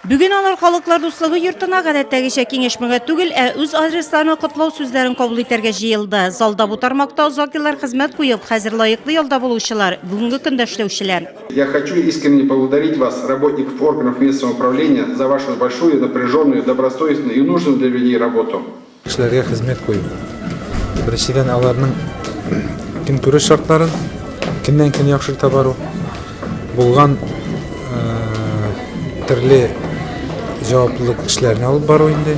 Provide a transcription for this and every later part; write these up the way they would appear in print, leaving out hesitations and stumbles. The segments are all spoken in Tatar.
Бүген алар халыклар дуслыгы йортына гадәттәгечә киңәшмәгә түгел, үз адресларына котлау сүзләрен кабул итәргә җыелды. Залда бу тармакта озак еллар хезмәт куеп, хәзер лаеклы ялда булучылар, бүгенге көндә эшләүчеләр. Я хочу искренне поблагодарить вас, работников органов местного управления, за вашу большую, напряженную, добросовестную и нужную для людей работу. Кешеләргә хезмәт кую. Беренчедән аларның көн күреш шартларын көннән-көн яхшырта бару. Булган төрле җаваплылык эшләрне алып бару инде.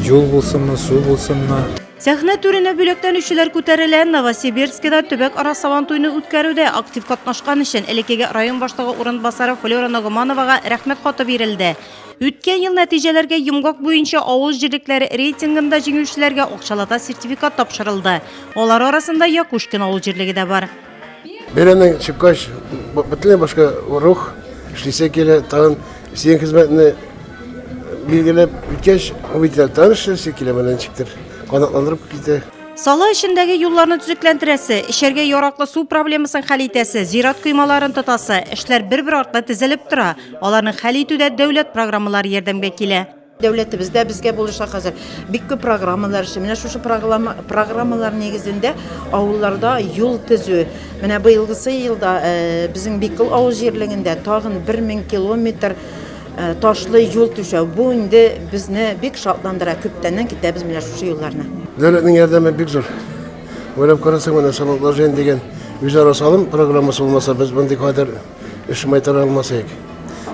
Юл булсынмы, су булсынмы. Сәхнә түренә бүләкләнүчеләр күтәрелә. Новосибирскида төбәк ара сабантуйны үткәрүдә актив катнашкан өчен элеккеге район башлыгы урынбасары Флора Ногмановага рәхмәт хаты бирелде. Үткән ел нәтиҗәләргә йомгак буенча авыл җирлекләре рейтингында җиңүчеләргә акчалата сертификат тапшырылды. Алар арасында Якушкин авыл җирлеге дә бар. Беренең чыккач, бөтенләй башка рух эшлисе килә, тагын син хезмәтне билгеләп үткәч, үтә танышы килә менән чиктер. Канатландырып китә. Сала эшендәге юлларны төзекләндерәсе, эшәргә яраклы су проблемасын хәл итәсе, зират коймаларын тотасы, эшләр бер-бер артлы тезелеп тора. Аларны хәл итүдә дәүләт программалары ярдәмгә килә. Дәүләтебездә безгә булыша хәзер бик күп программалар эшләр. Менә шушы программалар нигезендә авылларда юл төзү. Менә быелгысы елда безнең Бикыл авыл җирлегендә тагын 1000 километр ташлы юл төшәү. Бу инде безне бик шатландыра. Күптәннән китәбез менә шушы юлларны. Дәүләтнең ярдәме бик зур. Уйлап карасаң, менә самообложение дигән үзара салым программасы булмаса, без мондый кадәр эш майтара алмасак.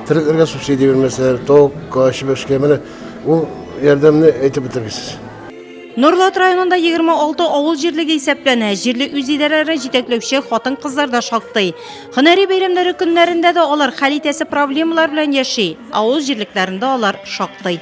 Төрекләргә субсидия бирмәсәләр, ток, каш бешкә менә ул ярдәмне әйтеп бетергесез. Нурлат районында 26 авыл җирлеге исәпләнә. Җирле үзидарәләре җитәкләүче хатын-кызлар да шактый. Һөнәри бәйрәмнәре көннәрендә дә алар хәл итәсе проблемалар белән яши. Авыл җирлекләрендә алар шактый.